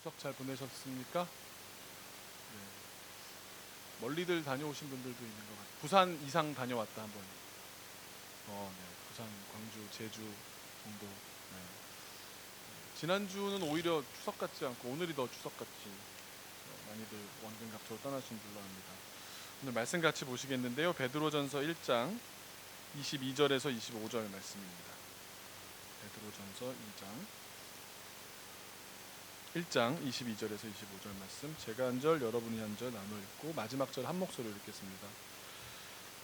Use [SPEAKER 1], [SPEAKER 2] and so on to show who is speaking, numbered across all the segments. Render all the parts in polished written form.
[SPEAKER 1] 추석 잘 보내셨습니까? 네. 멀리들 다녀오신 분들도 있는 것 같아요. 부산 이상 다녀왔다 한번. 네. 부산, 광주, 제주 정도. 네. 지난주는 오히려 추석 같지 않고 오늘이 더 추석 같이 많이들 원근 각처로 떠나신 줄로 압니다. 오늘 말씀 같이 보시겠는데요. 베드로전서 1장 22절에서 25절 말씀입니다. 베드로전서 1장 22절에서 25절 말씀, 제가 한 절 여러분이 한 절 나눠 읽고 마지막 절 한 목소리로 읽겠습니다.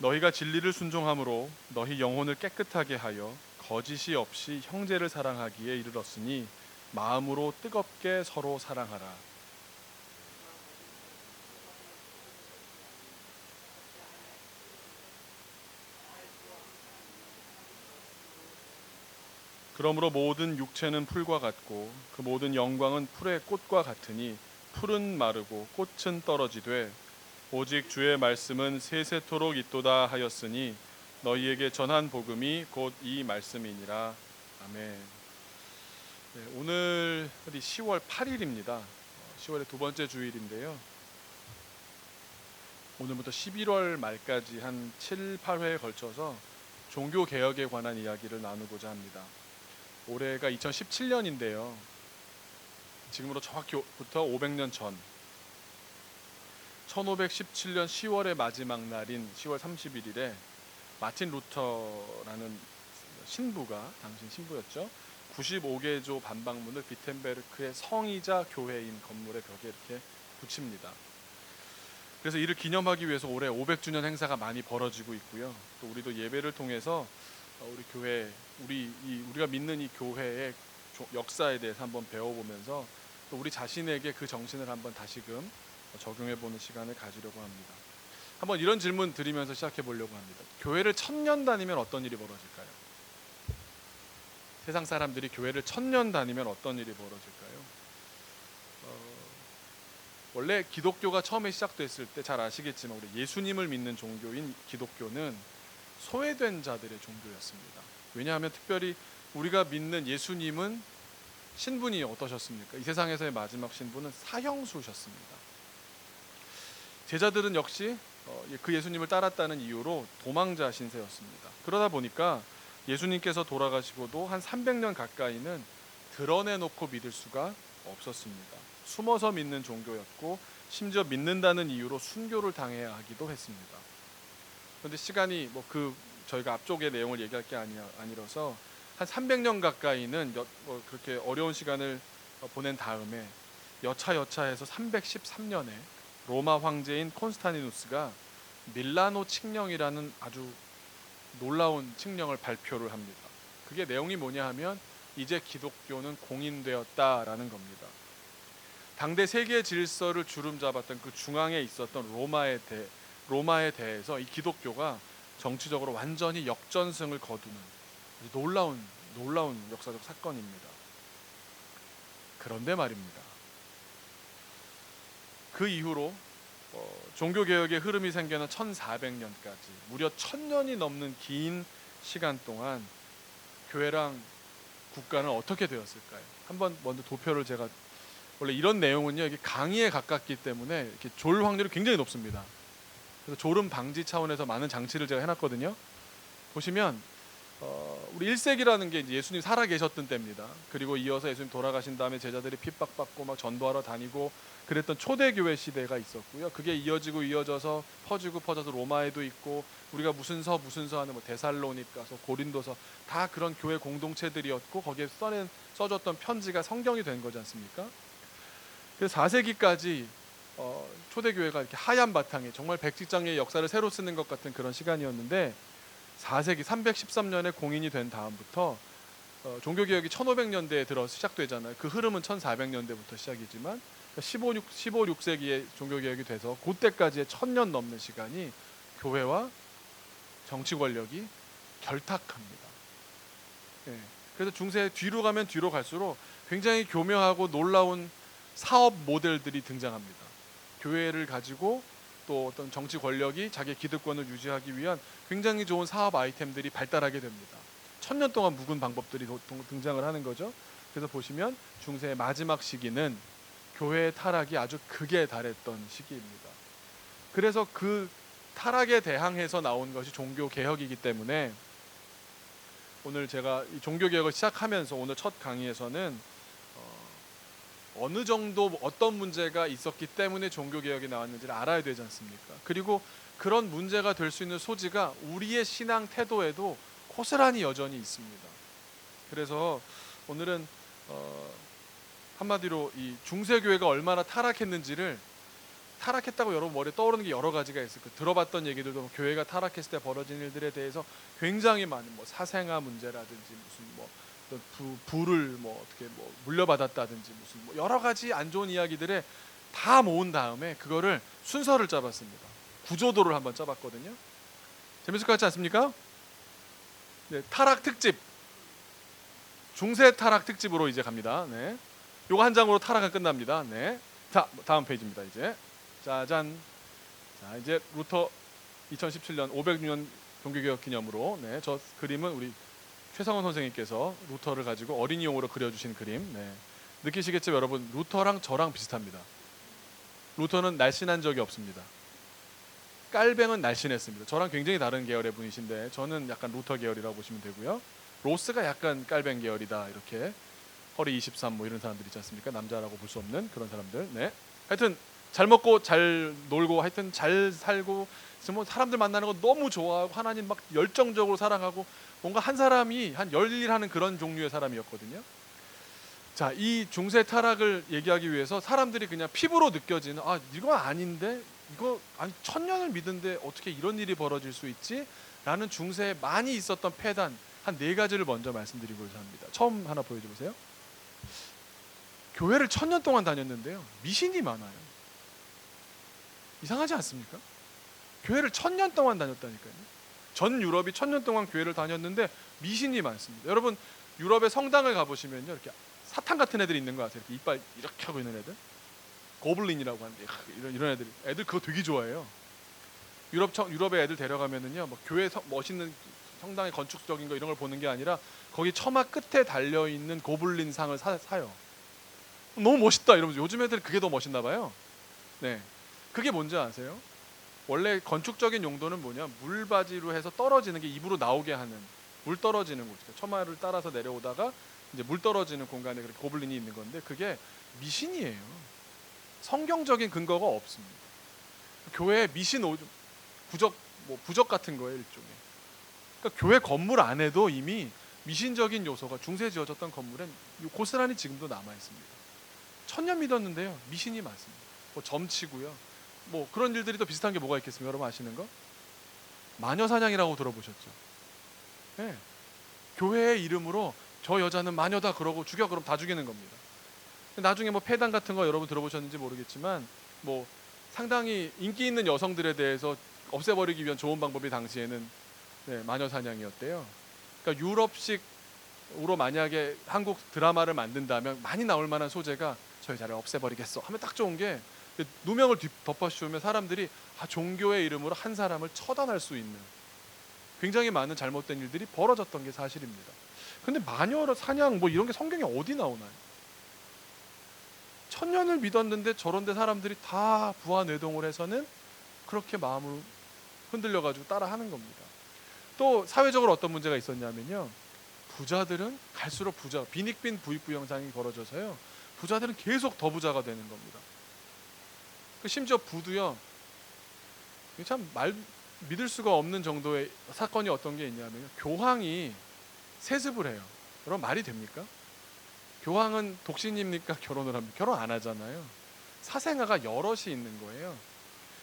[SPEAKER 1] 너희가 진리를 순종함으로 너희 영혼을 깨끗하게 하여 거짓이 없이 형제를 사랑하기에 이르렀으니 마음으로 뜨겁게 서로 사랑하라. 그러므로 모든 육체는 풀과 같고 그 모든 영광은 풀의 꽃과 같으니 풀은 마르고 꽃은 떨어지되 오직 주의 말씀은 세세토록 있도다 하였으니 너희에게 전한 복음이 곧 이 말씀이니라. 아멘. 네, 오늘이 10월 8일입니다. 10월의 두 번째 주일인데요. 오늘부터 11월 말까지 한 7, 8회에 걸쳐서 종교 개혁에 관한 이야기를 나누고자 합니다. 올해가 2017년인데요. 지금으로 정확히부터 500년 전 1517년 10월의 마지막 날인 10월 31일에 마틴 루터라는 신부가, 당시 신부였죠, 95개조 반박문을 비텐베르크의 성이자 교회인 건물의 벽에 이렇게 붙입니다. 그래서 이를 기념하기 위해서 올해 500주년 행사가 많이 벌어지고 있고요. 또 우리도 예배를 통해서 우리 교회, 우리가 믿는 이 교회의 역사에 대해서 한번 배워보면서 또 우리 자신에게 그 정신을 한번 다시금 적용해보는 시간을 가지려고 합니다. 한번 이런 질문 드리면서 시작해 보려고 합니다. 교회를 1000년 다니면 어떤 일이 벌어질까요? 세상 사람들이 교회를 1000년 다니면 어떤 일이 벌어질까요? 원래 기독교가 처음에 시작됐을 때 잘 아시겠지만 우리 예수님을 믿는 종교인 기독교는 소외된 자들의 종교였습니다. 왜냐하면 특별히 우리가 믿는 예수님은 신분이 어떠셨습니까? 이 세상에서의 마지막 신분은 사형수셨습니다. 제자들은 역시 그 예수님을 따랐다는 이유로 도망자 신세였습니다. 그러다 보니까 예수님께서 돌아가시고도 한 300년 가까이는 드러내놓고 믿을 수가 없었습니다. 숨어서 믿는 종교였고 심지어 믿는다는 이유로 순교를 당해야 하기도 했습니다. 그런데 시간이 저희가 앞쪽의 내용을 얘기할 게 아니라서 한 300년 가까이는 그렇게 어려운 시간을 보낸 다음에 여차여차해서 313년에 로마 황제인 콘스탄티누스가 밀라노 칙령이라는 아주 놀라운 칙령을 발표를 합니다. 그게 내용이 뭐냐 하면 이제 기독교는 공인되었다라는 겁니다. 당대 세계 질서를 주름잡았던 그 중앙에 있었던 로마에 대해서 이 기독교가 정치적으로 완전히 역전승을 거두는 놀라운 역사적 사건입니다. 그런데 말입니다. 그 이후로 종교개혁의 흐름이 생겨난 1400년까지 무려 1000년이 넘는 긴 시간 동안 교회랑 국가는 어떻게 되었을까요? 한번 먼저 도표를 제가, 원래 이런 내용은요, 이게 강의에 가깝기 때문에 이렇게 졸 확률이 굉장히 높습니다. 그래서 졸음 방지 차원에서 많은 장치를 제가 해놨거든요. 보시면 우리 1세기라는 게 이제 예수님 살아 계셨던 때입니다. 그리고 이어서 예수님 돌아가신 다음에 제자들이 핍박받고 막 전도하러 다니고 그랬던 초대교회 시대가 있었고요. 그게 이어져서 퍼져서 로마에도 있고, 우리가 무슨 서 하는 데살로니가서, 고린도서, 다 그런 교회 공동체들이었고 거기에 써졌던 편지가 성경이 된 거지 않습니까? 그래서 4세기까지 초대교회가 이렇게 하얀 바탕에 정말 백지장의 역사를 새로 쓰는 것 같은 그런 시간이었는데, 4세기 313년에 공인이 된 다음부터 종교개혁이 1500년대에 들어서 시작되잖아요. 그 흐름은 1400년대부터 시작이지만 15, 16세기에 종교개혁이 돼서 그때까지의 1000년 넘는 시간이 교회와 정치 권력이 결탁합니다. 예. 그래서 중세 뒤로 가면 뒤로 갈수록 굉장히 교묘하고 놀라운 사업 모델들이 등장합니다. 교회를 가지고 또 어떤 정치 권력이 자기의 기득권을 유지하기 위한 굉장히 좋은 사업 아이템들이 발달하게 됩니다. 1000년 동안 묵은 방법들이 등장을 하는 거죠. 그래서 보시면 중세의 마지막 시기는 교회의 타락이 아주 극에 달했던 시기입니다. 그래서 그 타락에 대항해서 나온 것이 종교 개혁이기 때문에 오늘 제가 이 종교 개혁을 시작하면서 오늘 첫 강의에서는 어느 정도 어떤 문제가 있었기 때문에 종교 개혁이 나왔는지를 알아야 되지 않습니까? 그리고 그런 문제가 될 수 있는 소지가 우리의 신앙 태도에도 고스란히 여전히 있습니다. 그래서 오늘은 한마디로 이 중세교회가 얼마나 타락했는지를, 타락했다고 여러분 머리에 떠오르는 게 여러 가지가 있을 거예요. 들어봤던 얘기들도 교회가 타락했을 때 벌어진 일들에 대해서 굉장히 많은 뭐 사생아 문제라든지 무슨 뭐 부를 뭐 어떻게 뭐 물려받았다든지 무슨 뭐 여러 가지 안 좋은 이야기들에 다 모은 다음에 그거를 순서를 짜봤습니다. 구조도를 한번 짜봤거든요. 재밌을 것 같지 않습니까? 네, 타락 특집, 중세 타락 특집으로 이제 갑니다. 네, 요거 한 장으로 타락은 끝납니다. 네, 자 다음 페이지입니다. 이제 짜잔. 자 이제 루터 2017년 500주년 종교개혁 기념으로, 네, 저 그림은 우리 최상원 선생님께서 루터를 가지고 어린이용으로 그려주신 그림. 네, 느끼시겠지만 여러분 루터랑 저랑 비슷합니다. 루터는 날씬한 적이 없습니다. 깔뱅은 날씬했습니다. 저랑 굉장히 다른 계열의 분이신데 저는 약간 루터 계열이라고 보시면 되고요. 로스가 약간 깔뱅 계열이다, 이렇게 허리 23 뭐 이런 사람들 있지 않습니까? 남자라고 볼 수 없는 그런 사람들. 네, 하여튼 잘 먹고 잘 놀고 하여튼 잘 살고 뭐 사람들 만나는 거 너무 좋아하고 하나님 막 열정적으로 사랑하고 뭔가 한 사람이 한 열일하는 그런 종류의 사람이었거든요. 자, 이 중세 타락을 얘기하기 위해서 사람들이 그냥 피부로 느껴지는, 아 이거 아닌데, 이거 아니 천년을 믿은데 어떻게 이런 일이 벌어질 수 있지? 라는 중세에 많이 있었던 폐단 한 4가지를 먼저 말씀드리고자 합니다. 처음 하나 보여줘 보세요. 교회를 1000년 동안 다녔는데요, 미신이 많아요. 이상하지 않습니까? 교회를 1000년 동안 다녔다니까요. 전 유럽이 1000년 동안 교회를 다녔는데 미신이 많습니다. 여러분 유럽의 성당을 가보시면요, 이렇게 사탄 같은 애들이 있는 것 같아요. 이렇게 이빨 이렇게 하고 있는 애들, 고블린이라고 하는데 이런 애들 그거 되게 좋아해요. 유럽의 애들 데려가면은요, 뭐 교회 멋있는 성당의 건축적인 거 이런 걸 보는 게 아니라 거기 처마 끝에 달려 있는 고블린 상을 사요. 너무 멋있다 이러면서. 요즘 애들 그게 더 멋있나 봐요. 네, 그게 뭔지 아세요? 원래 건축적인 용도는 뭐냐, 물바지로 해서 떨어지는 게 입으로 나오게 하는, 물 떨어지는 곳, 처마를 따라서 내려오다가 이제 물 떨어지는 공간에 그렇게 고블린이 있는 건데 그게 미신이에요. 성경적인 근거가 없습니다. 교회에 미신 부적 같은 거예요, 일종의. 그러니까 교회 건물 안에도 이미 미신적인 요소가, 중세 지어졌던 건물엔 고스란히 지금도 남아 있습니다. 1000년 믿었는데요, 미신이 많습니다. 뭐 점치고요, 뭐 그런 일들이 더 비슷한 게 뭐가 있겠습니까? 여러분 아시는 거? 마녀 사냥이라고 들어보셨죠? 네. 교회의 이름으로 저 여자는 마녀다 그러고 죽여, 그럼 다 죽이는 겁니다. 나중에 뭐 폐단 같은 거 여러분 들어보셨는지 모르겠지만 뭐 상당히 인기 있는 여성들에 대해서 없애버리기 위한 좋은 방법이 당시에는, 네, 마녀 사냥이었대요. 그러니까 유럽식으로 만약에 한국 드라마를 만든다면 많이 나올 만한 소재가 저 여자를 없애버리겠어 하면 딱 좋은 게, 누명을 덮어씌우면 사람들이 종교의 이름으로 한 사람을 처단할 수 있는 굉장히 많은 잘못된 일들이 벌어졌던 게 사실입니다. 근데 마녀 사냥 뭐 이런 게 성경에 어디 나오나요? 1000년을 믿었는데 저런데 사람들이 다 부화뇌동을 해서는 그렇게 마음을 흔들려가지고 따라하는 겁니다. 또 사회적으로 어떤 문제가 있었냐면요, 부자들은 갈수록 빈익빈 부익부 현상이 벌어져서요, 부자들은 계속 더 부자가 되는 겁니다. 심지어 부도요, 참 믿을 수가 없는 정도의 사건이 어떤 게 있냐면, 교황이 세습을 해요. 여러분 말이 됩니까? 교황은 독신입니까? 결혼을 합니까? 결혼 안 하잖아요. 사생아가 여럿이 있는 거예요.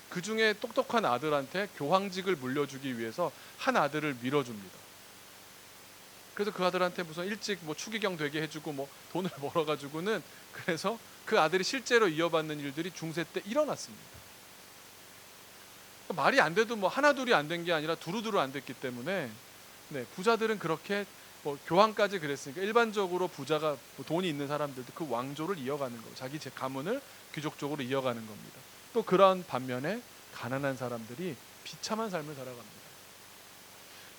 [SPEAKER 1] 그 중에 똑똑한 아들한테 교황직을 물려주기 위해서 한 아들을 밀어줍니다. 그래서 그 아들한테 무슨 일찍 뭐 추기경 되게 해주고 뭐 돈을 벌어가지고는, 그래서 그 아들이 실제로 이어받는 일들이 중세 때 일어났습니다. 그러니까 말이 안 돼도 뭐 하나 둘이 안 된 게 아니라 두루두루 안 됐기 때문에, 네, 부자들은 그렇게 뭐 교황까지 그랬으니까 일반적으로 부자가 뭐 돈이 있는 사람들도 그 왕조를 이어가는 거고 자기 제 가문을 귀족적으로 이어가는 겁니다. 또 그런 반면에 가난한 사람들이 비참한 삶을 살아갑니다.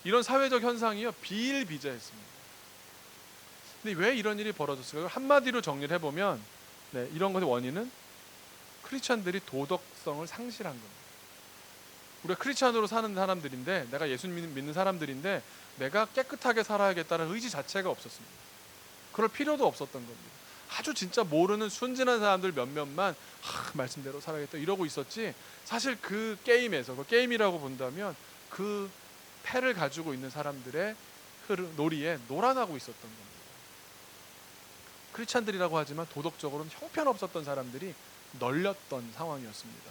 [SPEAKER 1] 이런 사회적 현상이요, 비일비재했습니다. 근데 왜 이런 일이 벌어졌을까요? 한마디로 정리를 해보면 네, 이런 것의 원인은 크리스찬들이 도덕성을 상실한 겁니다. 우리가 크리스찬으로 사는 사람들인데, 내가 예수 믿는 사람들인데 내가 깨끗하게 살아야겠다는 의지 자체가 없었습니다. 그럴 필요도 없었던 겁니다. 아주 진짜 모르는 순진한 사람들 몇몇만 말씀대로 살아야겠다 이러고 있었지, 사실 그 게임에서, 그 게임이라고 본다면 그 패를 가지고 있는 사람들의 놀이에 놀아나고 있었던 겁니다. 크리스찬들이라고 하지만 도덕적으로는 형편없었던 사람들이 널렸던 상황이었습니다.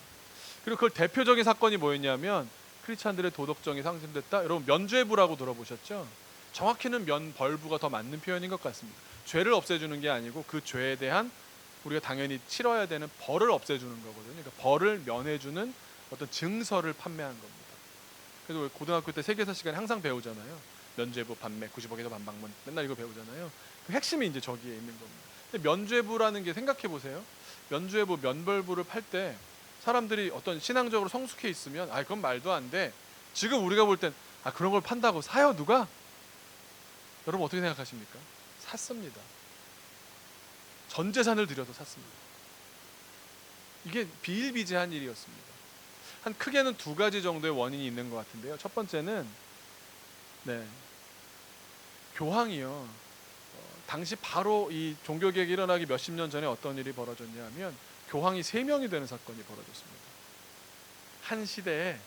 [SPEAKER 1] 그리고 그걸 대표적인 사건이 뭐였냐면, 크리스찬들의 도덕성이 상실됐다. 여러분, 면죄부라고 들어보셨죠? 정확히는 면벌부가 더 맞는 표현인 것 같습니다. 죄를 없애주는 게 아니고 그 죄에 대한 우리가 당연히 치러야 되는 벌을 없애주는 거거든요. 그러니까 벌을 면해주는 어떤 증서를 판매한 겁니다. 그래서 고등학교 때 세계사 시간에 항상 배우잖아요. 면죄부, 반매, 90억에서 반박문, 맨날 이거 배우잖아요. 그 핵심이 이제 저기에 있는 겁니다. 근데 면죄부라는 게, 생각해 보세요. 면죄부, 면벌부를 팔 때 사람들이 어떤 신앙적으로 성숙해 있으면 그건 말도 안 돼. 지금 우리가 볼 땐 그런 걸 판다고 사요 누가? 여러분 어떻게 생각하십니까? 샀습니다. 전 재산을 들여서 샀습니다. 이게 비일비재한 일이었습니다. 한 크게는 두 가지 정도의 원인이 있는 것 같은데요. 첫 번째는 교황이요. 당시 바로 이 종교개혁이 일어나기 몇십 년 전에 어떤 일이 벌어졌냐 하면, 교황이 3명이 되는 사건이 벌어졌습니다. 한 시대에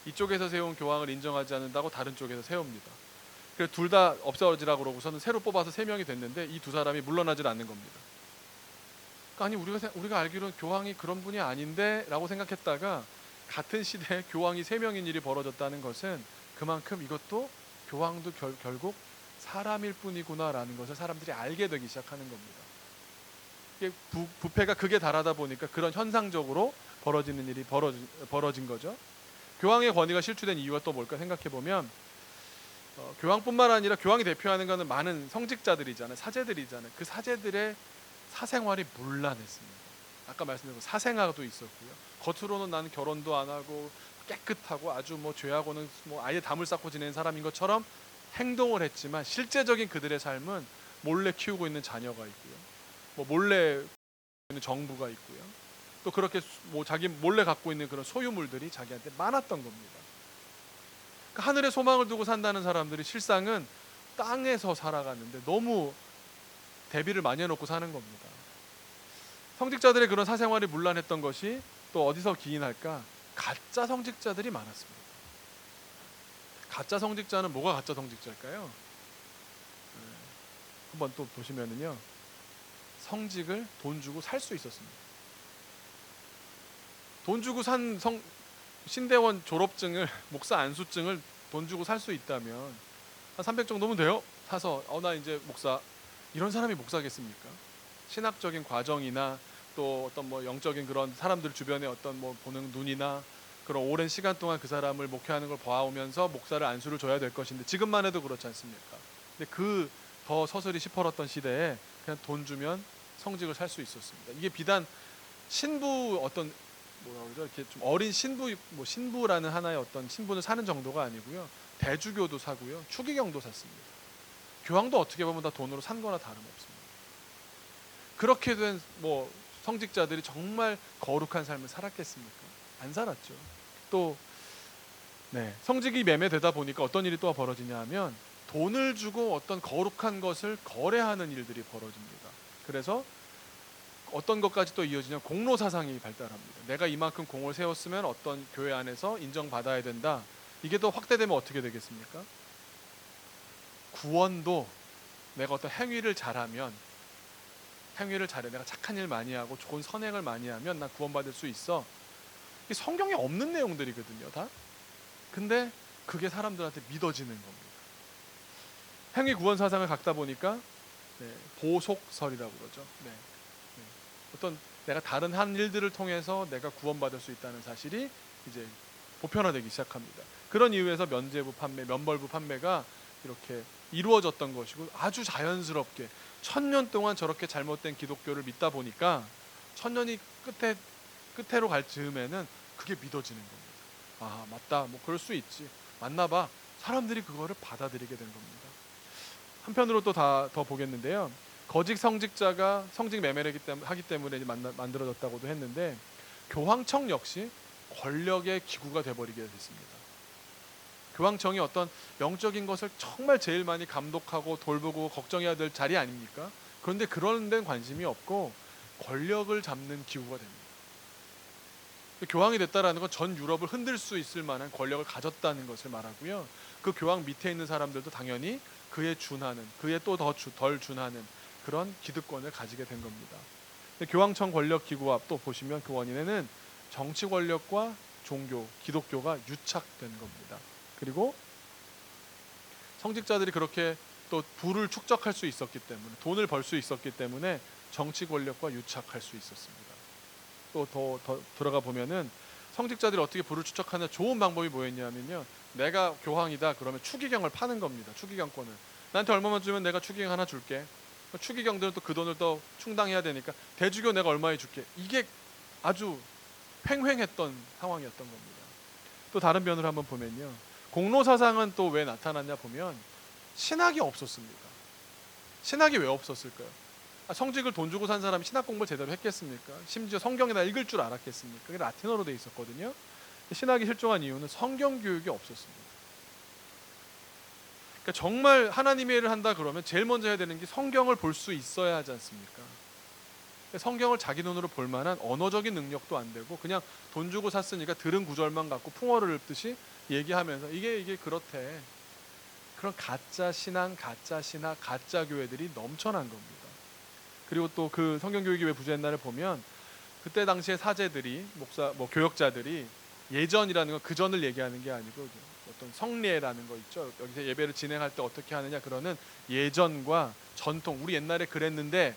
[SPEAKER 1] 이쪽에서 세운 교황을 인정하지 않는다고 다른 쪽에서 세웁니다. 그래서 둘 다 없어지라고 그러고서는 새로 뽑아서 3명이 됐는데 이 두 사람이 물러나질 않는 겁니다. 그러니까 아니 우리가 알기로는 교황이 그런 분이 아닌데 라고 생각했다가, 같은 시대에 교황이 3명인 일이 벌어졌다는 것은 그만큼 이것도 교황도 결국 사람일 뿐이구나 라는 것을 사람들이 알게 되기 시작하는 겁니다. 이게 부패가 극에 달하다 보니까 그런 현상적으로 벌어지는 일이 벌어진 거죠. 교황의 권위가 실추된 이유가 또 뭘까 생각해 보면, 교황뿐만 아니라 교황이 대표하는 것은 많은 성직자들이잖아요. 사제들이잖아요. 그 사제들의 사생활이 문란했습니다. 아까 말씀드린 사생아도 있었고요. 겉으로는 나는 결혼도 안 하고 깨끗하고 아주 죄하고는 아예 담을 쌓고 지내는 사람인 것처럼 행동을 했지만, 실제적인 그들의 삶은 몰래 키우고 있는 자녀가 있고요. 몰래 있는 정부가 있고요. 또 그렇게 자기 몰래 갖고 있는 그런 소유물들이 자기한테 많았던 겁니다. 그러니까 하늘에 소망을 두고 산다는 사람들이 실상은 땅에서 살아가는데 너무 대비를 많이 해놓고 사는 겁니다. 성직자들의 그런 사생활이 문란했던 것이 또 어디서 기인할까? 가짜 성직자들이 많았습니다. 가짜 성직자는 뭐가 가짜 성직자일까요? 한번 또 보시면은요, 성직을 돈 주고 살 수 있었습니다. 돈 주고 산 신대원 졸업증을, 목사 안수증을 돈 주고 살 수 있다면 한 300 정도면 돼요. 사서 나 이제 목사, 이런 사람이 목사겠습니까? 신학적인 과정이나 또 어떤 영적인 그런 사람들 주변에 어떤 보는 눈이나 그런 오랜 시간 동안 그 사람을 목회하는 걸 봐오면서 목사를 안수를 줘야 될 것인데, 지금만 해도 그렇지 않습니까? 근데 그 더 서슬이 시퍼렀던 시대에 그냥 돈 주면 성직을 살 수 있었습니다. 이게 비단 신부, 어떤 그러죠? 이렇게 좀 어린 신부, 신부라는 하나의 어떤 신분을 사는 정도가 아니고요. 대주교도 사고요. 추기경도 샀습니다. 교황도 어떻게 보면 다 돈으로 산 거나 다름없습니다. 그렇게 된 성직자들이 정말 거룩한 삶을 살았겠습니까? 안 살았죠. 또 성직이 매매되다 보니까 어떤 일이 또 벌어지냐 하면, 돈을 주고 어떤 거룩한 것을 거래하는 일들이 벌어집니다. 그래서 어떤 것까지 또 이어지냐, 공로 사상이 발달합니다. 내가 이만큼 공을 세웠으면 어떤 교회 안에서 인정받아야 된다. 이게 또 확대되면 어떻게 되겠습니까? 구원도 내가 어떤 행위를 잘해, 내가 착한 일 많이 하고 좋은 선행을 많이 하면 난 구원받을 수 있어. 이게 성경에 없는 내용들이거든요, 다. 근데 그게 사람들한테 믿어지는 겁니다. 행위 구원 사상을 갖다 보니까 보속설이라고 그러죠. 어떤 내가 다른 한 일들을 통해서 내가 구원받을 수 있다는 사실이 이제 보편화되기 시작합니다. 그런 이유에서 면죄부 판매, 면벌부 판매가 이렇게 이루어졌던 것이고, 아주 자연스럽게 1000년 동안 저렇게 잘못된 기독교를 믿다 보니까 1000년이 끝으로 갈 즈음에는 그게 믿어지는 겁니다. 맞다, 그럴 수 있지, 맞나봐. 사람들이 그거를 받아들이게 된 겁니다. 한편으로 또 더 보겠는데요, 거짓 성직자가 성직 매매를 하기 때문에 만들어졌다고도 했는데, 교황청 역시 권력의 기구가 돼버리게 됐습니다. 교황청이 어떤 영적인 것을 정말 제일 많이 감독하고 돌보고 걱정해야 될 자리 아닙니까? 그런데 그런 데는 관심이 없고 권력을 잡는 기구가 됩니다. 교황이 됐다라는 건 전 유럽을 흔들 수 있을 만한 권력을 가졌다는 것을 말하고요. 그 교황 밑에 있는 사람들도 당연히 그에 준하는, 그에 또 덜 준하는 그런 기득권을 가지게 된 겁니다. 교황청 권력 기구와 또 보시면 그 원인에는 정치 권력과 종교, 기독교가 유착된 겁니다. 그리고 성직자들이 그렇게 또 부를 축적할 수 있었기 때문에, 돈을 벌 수 있었기 때문에 정치 권력과 유착할 수 있었습니다. 또 더 들어가 보면은 성직자들이 어떻게 부를 축적하는 좋은 방법이 뭐였냐면요, 내가 교황이다 그러면 추기경을 파는 겁니다. 추기경권을 나한테 얼마만 주면 내가 추기경 하나 줄게. 추기경들은 또 그 돈을 또 충당해야 되니까 대주교 내가 얼마에 줄게. 이게 아주 횡행했던 상황이었던 겁니다. 또 다른 면으로 한번 보면요, 공로사상은 또 왜 나타났냐 보면 신학이 없었습니다. 신학이 왜 없었을까요? 성직을 돈 주고 산 사람이 신학 공부를 제대로 했겠습니까? 심지어 성경이나 읽을 줄 알았겠습니까? 그게 라틴어로 돼 있었거든요. 신학이 실종한 이유는 성경 교육이 없었습니다. 그러니까 정말 하나님의 일을 한다 그러면 제일 먼저 해야 되는 게 성경을 볼 수 있어야 하지 않습니까? 성경을 자기 눈으로 볼 만한 언어적인 능력도 안 되고 그냥 돈 주고 샀으니까 들은 구절만 갖고 풍어를 읊듯이 얘기하면서 이게 그렇대. 그런 가짜 신앙, 가짜 신학, 가짜 교회들이 넘쳐난 겁니다. 그리고 또 그 성경 교육이 왜 부재했나를 보면 그때 당시에 사제들이, 목사, 교역자들이 예전이라는 건 그 전을 얘기하는 게 아니고 어떤 성례라는 거 있죠. 여기서 예배를 진행할 때 어떻게 하느냐, 그러는 예전과 전통, 우리 옛날에 그랬는데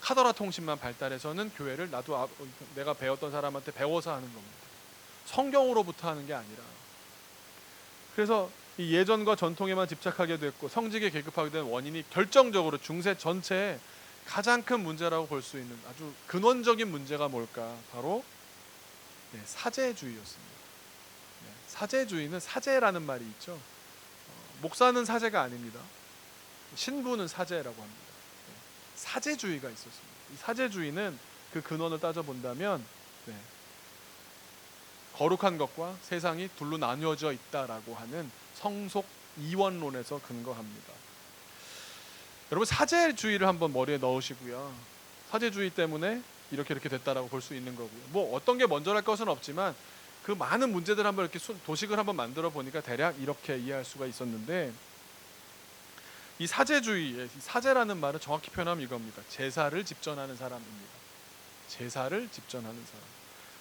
[SPEAKER 1] 카더라 통신만 발달해서는 교회를 나도 내가 배웠던 사람한테 배워서 하는 겁니다. 성경으로부터 하는 게 아니라. 그래서 이 예전과 전통에만 집착하게 됐고 성직에 계급하게 된 원인이 결정적으로 중세 전체에 가장 큰 문제라고 볼 수 있는 아주 근원적인 문제가 뭘까? 바로 사제주의였습니다. 사제주의는, 사제라는 말이 있죠. 목사는 사제가 아닙니다. 신부는 사제라고 합니다. 사제주의가 있었습니다. 이 사제주의는 그 근원을 따져본다면 거룩한 것과 세상이 둘로 나뉘어져 있다라고 하는 성속 이원론에서 근거합니다. 여러분, 사제주의를 한번 머리에 넣으시고요. 사제주의 때문에 이렇게 됐다라고 볼 수 있는 거고요. 뭐 어떤 게 먼저랄 것은 없지만 그 많은 문제들 한번 이렇게 도식을 한번 만들어 보니까 대략 이렇게 이해할 수가 있었는데, 이 사제주의의 사제라는 말은 정확히 표현하면 이겁니다. 제사를 집전하는 사람입니다. 제사를 집전하는 사람.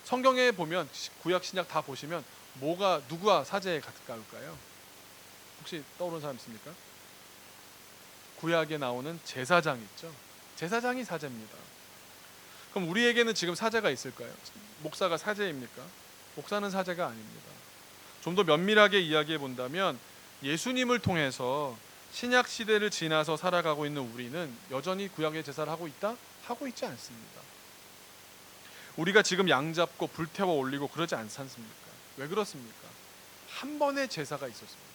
[SPEAKER 1] 성경에 보면 구약 신약 다 보시면 누구와 사제에 가까울까요? 혹시 떠오르는 사람 있습니까? 구약에 나오는 제사장 있죠. 제사장이 사제입니다. 그럼 우리에게는 지금 사제가 있을까요? 목사가 사제입니까? 목사는 사제가 아닙니다. 좀 더 면밀하게 이야기해 본다면 예수님을 통해서 신약 시대를 지나서 살아가고 있는 우리는 여전히 구약의 제사를 하고 있다? 하고 있지 않습니다. 우리가 지금 양 잡고 불태워 올리고 그러지 않습니까? 왜 그렇습니까? 한 번의 제사가 있었습니다.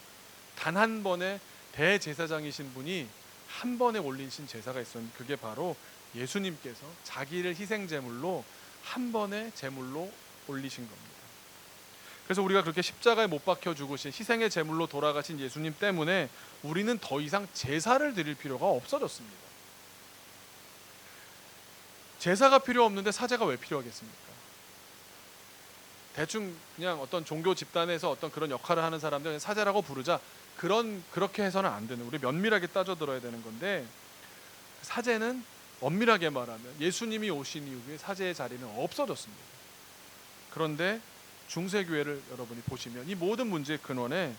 [SPEAKER 1] 단 한 번의 대제사장이신 분이 한 번에 올리신 제사가 있었는데, 그게 바로 예수님께서 자기를 희생제물로 한 번의 제물로 올리신 겁니다. 그래서 우리가 그렇게 십자가에 못 박혀 죽으신 희생의 제물로 돌아가신 예수님 때문에 우리는 더 이상 제사를 드릴 필요가 없어졌습니다. 제사가 필요 없는데 사제가 왜 필요하겠습니까? 대충 그냥 어떤 종교 집단에서 어떤 그런 역할을 하는 사람들 사제라고 부르자, 그렇게 해서는 안 되는, 우리 면밀하게 따져 들어야 되는 건데, 사제는 엄밀하게 말하면 예수님이 오신 이후에 사제의 자리는 없어졌습니다. 그런데 중세교회를 여러분이 보시면 이 모든 문제의 근원에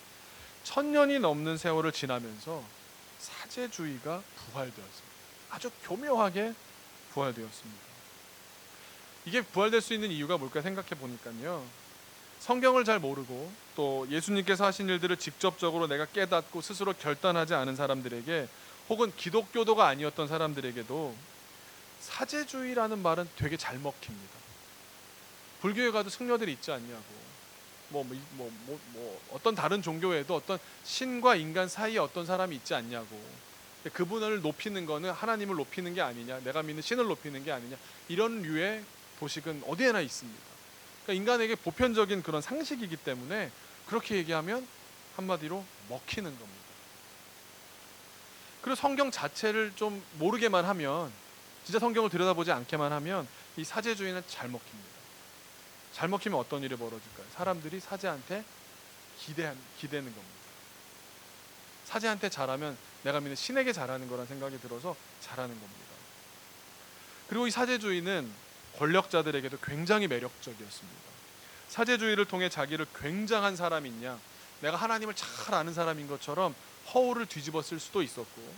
[SPEAKER 1] 1000년이 넘는 세월을 지나면서 사제주의가 부활되었습니다. 아주 교묘하게 부활되었습니다. 이게 부활될 수 있는 이유가 뭘까 생각해 보니까요, 성경을 잘 모르고 또 예수님께서 하신 일들을 직접적으로 내가 깨닫고 스스로 결단하지 않은 사람들에게, 혹은 기독교도가 아니었던 사람들에게도 사제주의라는 말은 되게 잘 먹힙니다. 불교에 가도 승려들이 있지 않냐고, 어떤 다른 종교에도 어떤 신과 인간 사이에 어떤 사람이 있지 않냐고, 그분을 높이는 거는 하나님을 높이는 게 아니냐, 내가 믿는 신을 높이는 게 아니냐, 이런 류의 도식은 어디에나 있습니다. 그러니까 인간에게 보편적인 그런 상식이기 때문에 그렇게 얘기하면 한마디로 먹히는 겁니다. 그리고 성경 자체를 좀 모르게만 하면, 진짜 성경을 들여다보지 않게만 하면 이 사제주의는 잘 먹힙니다. 잘 먹히면 어떤 일이 벌어질까요? 사람들이 사제한테 기대는 겁니다. 사제한테 잘하면 내가 믿는 신에게 잘하는 거란 생각이 들어서 잘하는 겁니다. 그리고 이 사제주의는 권력자들에게도 굉장히 매력적이었습니다. 사제주의를 통해 자기를 굉장한 사람이냐, 내가 하나님을 잘 아는 사람인 것처럼 허울을 뒤집어 쓸 수도 있었고,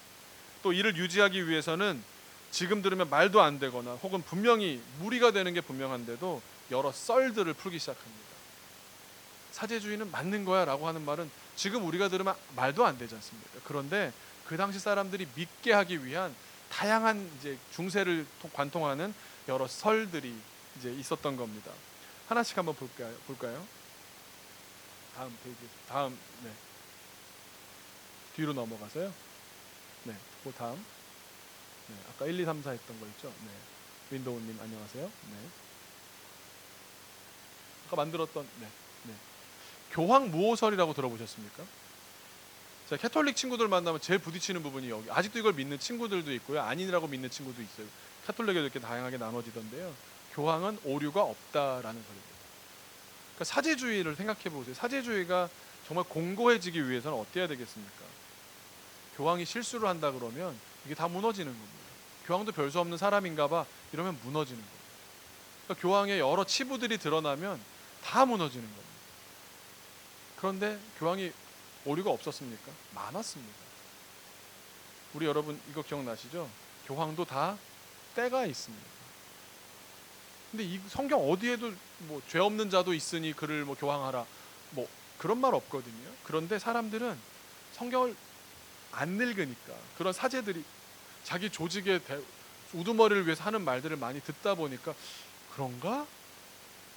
[SPEAKER 1] 또 이를 유지하기 위해서는 지금 들으면 말도 안 되거나 혹은 분명히 무리가 되는 게 분명한데도 여러 썰들을 풀기 시작합니다. 사제주의는 맞는 거야 라고 하는 말은 지금 우리가 들으면 말도 안 되지 않습니까? 그런데 그 당시 사람들이 믿게 하기 위한 다양한 이제 중세를 관통하는 여러 설들이 이제 있었던 겁니다. 하나씩 한번 볼까요? 다음 페이지, 다음, 네, 뒤로 넘어가서요. 네, 그 다음, 네, 아까 1, 2, 3, 4 했던 거 있죠. 네, 윈도우님 안녕하세요. 네, 아까 만들었던, 네, 네, 교황 무호설이라고 들어보셨습니까? 자, 캐톨릭 친구들 만나면 제일 부딪히는 부분이 여기. 아직도 이걸 믿는 친구들도 있고요, 아니라고 믿는 친구도 있어요. 캐톨릭에도 이렇게 다양하게 나눠지던데요. 교황은 오류가 없다라는 소리입니다. 그러니까 사제주의를 생각해 보세요. 사제주의가 정말 공고해지기 위해서는 어때야 되겠습니까? 교황이 실수를 한다 그러면 이게 다 무너지는 겁니다. 교황도 별 수 없는 사람인가 봐 이러면 무너지는 거예요. 그러니까 교황의 여러 치부들이 드러나면 다 무너지는 겁니다. 그런데 교황이 오류가 없었습니까? 많았습니다. 우리 여러분 이거 기억나시죠? 교황도 다 때가 있습니다. 근데 이 성경 어디에도 뭐 죄 없는 자도 있으니 그를 뭐 교황하라 뭐 그런 말 없거든요. 그런데 사람들은 성경을 안 읽으니까, 그런 사제들이 자기 조직의 우두머리를 위해서 하는 말들을 많이 듣다 보니까 그런가?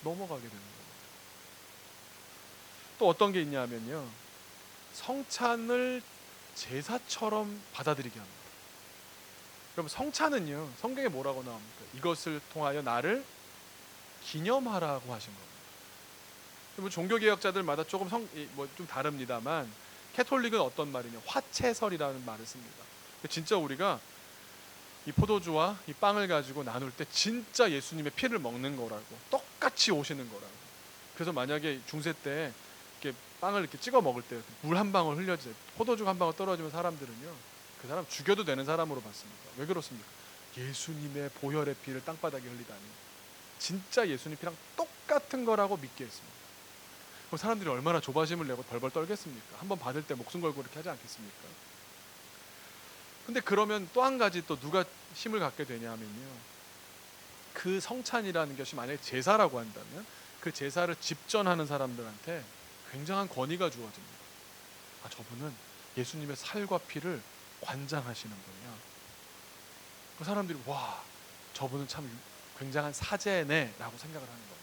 [SPEAKER 1] 넘어가게 되는 겁니다. 또 어떤 게 있냐면요, 성찬을 제사처럼 받아들이게 합니다. 여러분, 성찬은요, 성경에 뭐라고 나옵니까? 이것을 통하여 나를 기념하라고 하신 겁니다. 뭐 종교개혁자들마다 조금 좀 다릅니다만, 캐톨릭은 어떤 말이냐, 화채설이라는 말을 씁니다. 진짜 우리가 이 포도주와 이 빵을 가지고 나눌 때 진짜 예수님의 피를 먹는 거라고, 똑같이 오시는 거라고. 그래서 만약에 중세 때 이렇게 빵을 이렇게 찍어 먹을 때 물 한 방울 흘려져, 포도주가 한 방울 떨어지면 사람들은요, 그 사람 죽여도 되는 사람으로 봤습니다. 왜 그렇습니까? 예수님의 보혈의 피를 땅바닥에 흘리다니, 진짜 예수님 피랑 똑같은 거라고 믿게 했습니다. 그럼 사람들이 얼마나 조바심을 내고 벌벌 떨겠습니까? 한번 받을 때 목숨 걸고 이렇게 하지 않겠습니까? 근데 그러면 또 한 가지, 또 누가 힘을 갖게 되냐면요, 그 성찬이라는 것이 만약에 제사라고 한다면 그 제사를 집전하는 사람들한테 굉장한 권위가 주어집니다. 아, 저분은 예수님의 살과 피를 관장하시는군요. 그 사람들이 와, 저분은 참 굉장한 사제네 라고 생각을 하는 겁니다.